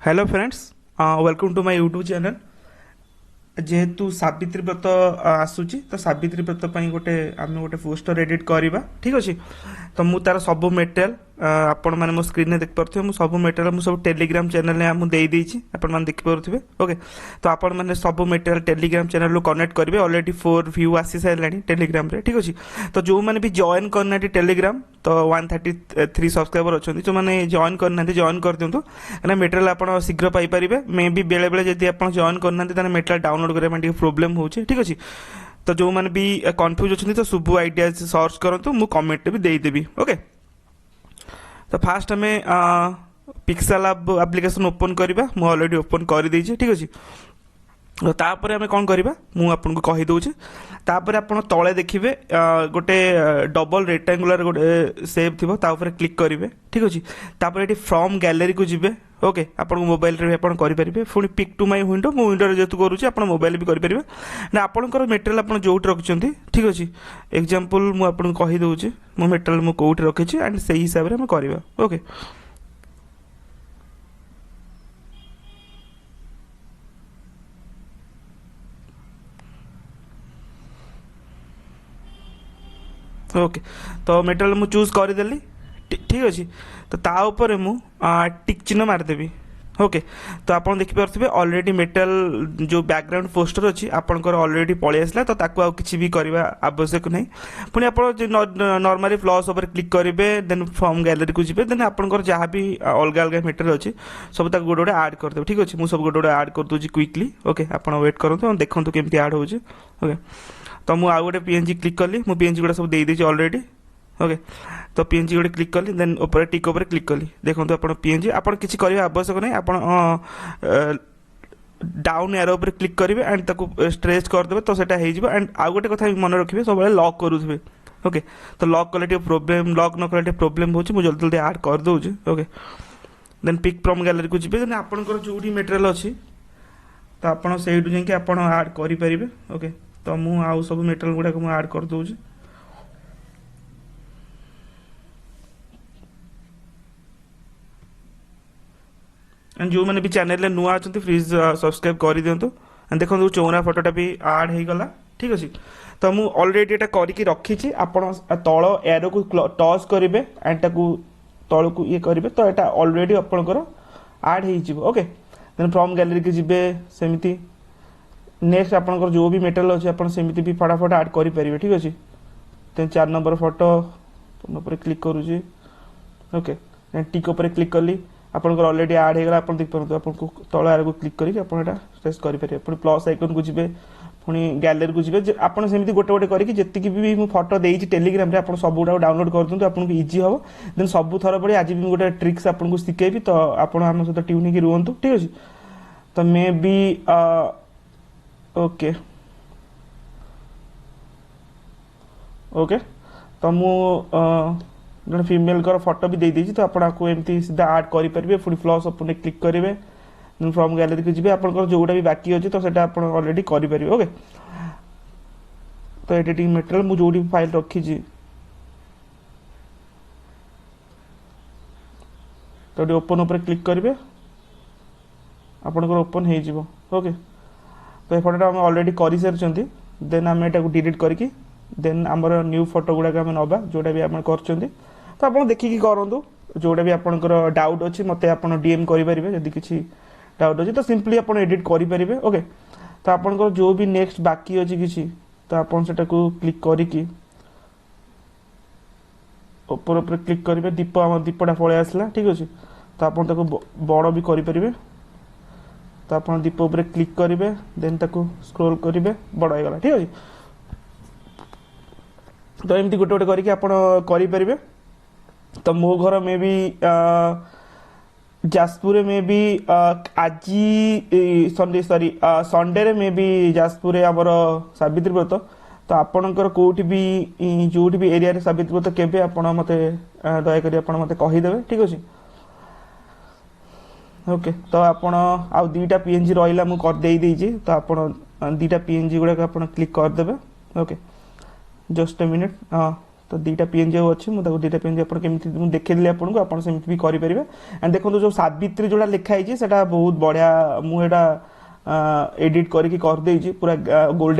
Hello friends, welcome to my YouTube channel. जेहेतु सावित्री व्रत आसूची तो सावित्री व्रत ପାଇଁ आम गोटे पोस्टर एडिट करवा। ठीक अच्छे तो मु तार सब मेटेरियल आपण मैंने मो स्क्रीन देख पारे मुझे सब मेटेरियल मुझे सब टेलीग्राम चैनल में मुझे देदेजी आपण देखिपे। ओके तो आपण मैंने सब मेटेरियल टेलीग्राम चैनल कनेक्ट करेंगे। ऑलरेडी 4 व्यू आसी सारे टेलीग्राम रे। ठीक अच्छे तो जो मैंने भी जॉइन करना टेलीग्राम तो 133 सब्सक्राइबर अच्छा जो मैंने जॉइन करना जॉइन कर दिंतु कहीं मेटेरियल आप शीघ्र पाइपर। मे भी बेले बेले जब आप जॉइन करना मेटेरियल डाउनलोड करने प्रोब्लेम हो। ठीक अच्छे तो जो मैंने भी कन्फ्यूज अच्छे तो शुभ आइडिया सर्च करूँ मुझे कमेंट भी देदेवी। ओके तो फास्ट आम पिक्सेल ऐप एप्लिकेशन ओपन करवा। मुझे ऑलरेडी ओपन कर देछि। ठीक अच्छे तो तापर आम कौन करवा मुझे आपको कहीदे। तापर आप तले देखिए गोटे डबल रेक्टांगुलर गोटे सेप थी क्लिक करेंगे। ठीक अच्छे तापर ये फ्रॉम गैलरी को जी। ओके आप मोबाइल रे आप करेंगे पुणी पिक टू माय विंडो मो विंडो जेहतु करुँचे आप मोबाइल भी करेंगे ना आपंकर मेटेरियल आप जो रखिंट। ठीक अच्छे एग्जांपल मुझे कहीदे मो मेटेरियल मुझे कौट रखी एंड से हिसाब से करवा। ओके ओके तो मेटेरियल मु चूज करदेली। ठीक अच्छे तो ताऊपर मु टिक चिन्ह मारिदेवी। ओके तो आप देखिपे ऑलरेडी मेटेरियल जो बैकग्राउंड पोस्टर अच्छी आपंकर ऑलरेडी पलि आसला तो ताकू आ किसी भी करवा आवश्यक नहीं। पुणी आप नॉर्मली प्लस उपर क्लिक करेंगे देन फ्रॉम गैलरी को जी देन आपंकर जहाँ भी अलग अलग मेटेरियल अच्छी सब तक गोटे गोटे आड करदे। ठीक अच्छे मुझे सब गोटे गोटे आड कर दूसरी क्विकली। ओके आप वेट करूँ देखो केमती आड हो। ओके तो मुझे आउ गोटे पीएनजी क्लिक कली मु पीएनजी गुड़ा सब देदेছি ऑलरेडी। ओके तो पीएनजी गोटे क्लिक कली देन ऊपर टिक ऊपर क्लिक कली देखो आप पीएनजी आप किसी करने आवश्यक नहीं। आप डाउन एरो पर क्लिक करेंगे एंड ताको स्ट्रेच करदे तो सेटा हो। एंड आउ गोटे कथा मन रखिए सब लॉक करुवे। ओके तो लॉक कले प्रोब्लेम लॉक न कले प्रोब्लेम हो जल्दी जल्दी आड कर दूँ। Okay then pick from gallery को जी देन आपंकर जो मेटेरियल अच्छी तो आप से आप आड करेंगे। ओके तो मु आउ सब मेटेरियल गुड़ाक मुझे आड कर दूँ। एंड जो मैंने भी चैनल नुआ अच्छा प्लीज सब्सक्राइब कर दिंतु। एंड देखो चौरा फोटोटा भी आड हो गला। ठीक अच्छे तो मुझे ऑलरेडी यहाँ करके रखी आप तल एरो को टच करेंगे एंड ताकू तल को ये करेंगे तो यहाँ ऑलरेडी आपंकर आड हो। ओके देन फ्रॉम गैलरी की जी सेमती नेक्स्ट आपंकर जो भी मेटेरियल अच्छे आप सेमती भी फटाफट आड करेंगे। ठीक अच्छे देन 4 नंबर फोटो ऊपर क्लिक करुँची। ओके टिक ऊपर क्लिक कली आपंकर ऑलरेडी आड होगा। आप देख पारे आपको तल आर को क्लिक करके स्ट्रेच करेंगे पुणी प्लस आइकन को जी पुणी गैलरी को जी आपड़ सेमती गोटे गोटे करके जी भी मुझे फोटो देती टेलीग्राम रे आप सब गुड़ा डाउनलोड कर दिखाँ आपको इजी हम। देन सब थर पड़े आज भी गोटे ट्रिक्स आपको शिखेबी तो आप सहित ट्यून होकर रुहतु। ठीक अच्छे तो मे बी ओके ओके तो मु जो फीमेल का फोटो भी देदेছি तो आपको एमती सीधा आड करेंगे पुणी प्लस अपने क्लिक करेंगे फ्रॉम गैलरी को जी आपंकर जोटा भी बाकी अच्छे तो सेटा आप ऑलरेडी करेंगे। ओके तो एडिटिंग मटेरियल मुझे जो फाइल रखी तो ओपन ऊपर क्लिक करेंगे आपंकर ओपन हो। ओके तो ये फोटोटा आम ऑलरेडी कर सारी देन आम यहाँ डिलीट करके देन आमर न्यू फोटो गुड़ाक आम नवा जोटा भी आप कर तो आप देखिकी करूँ जोटा भी आपंकर डाउट अच्छी मत आप डीएम करेंगे जदि किसी डाउट अच्छी तो सिंपली आप एडिट करेंगे। ओके तो आपंकर जो भी नेक्स्ट बाकी अच्छी किसी तो आप क्लिक करके ऊपर ऊपर क्लिक करेंगे दीपटा पलि आसला। ठीक अच्छे तो आप बड़ भी करेंगे तो आप दीप उपर क्लिक करेंगे देन ताको स्क्रॉल करेंगे बड़ होगा। ठीक अच्छे तो एमती गोटे गोटे करके आप करेंगे। तो मो घर में भी जाजपुर में भी आज संडे सॉरी संडे में भी जाजपुर आमर सावित्री व्रत तो आपणकर कौटी भी जो भी एरिया सावित्री व्रत केबे आप मत दयाकोरी आप मत कहीदेवे। ठीक अच्छे ओके तो आप आउ 2टा पीएनजी रहा मुझे तो आप 2टा पीएनजी गुड़ाक आप क्लिक करदे। ओके जस्ट ए मिनिट तो दुईटा पीएनजी अच्छी मुझे दुईटा पीएनजी आप देखी आपको आप सेमती भी करेंगे एंड देखो जो सावित्री जोड़ा लिखाई से बहुत बढ़िया मुझे एडिट करके पूरा गोल्डन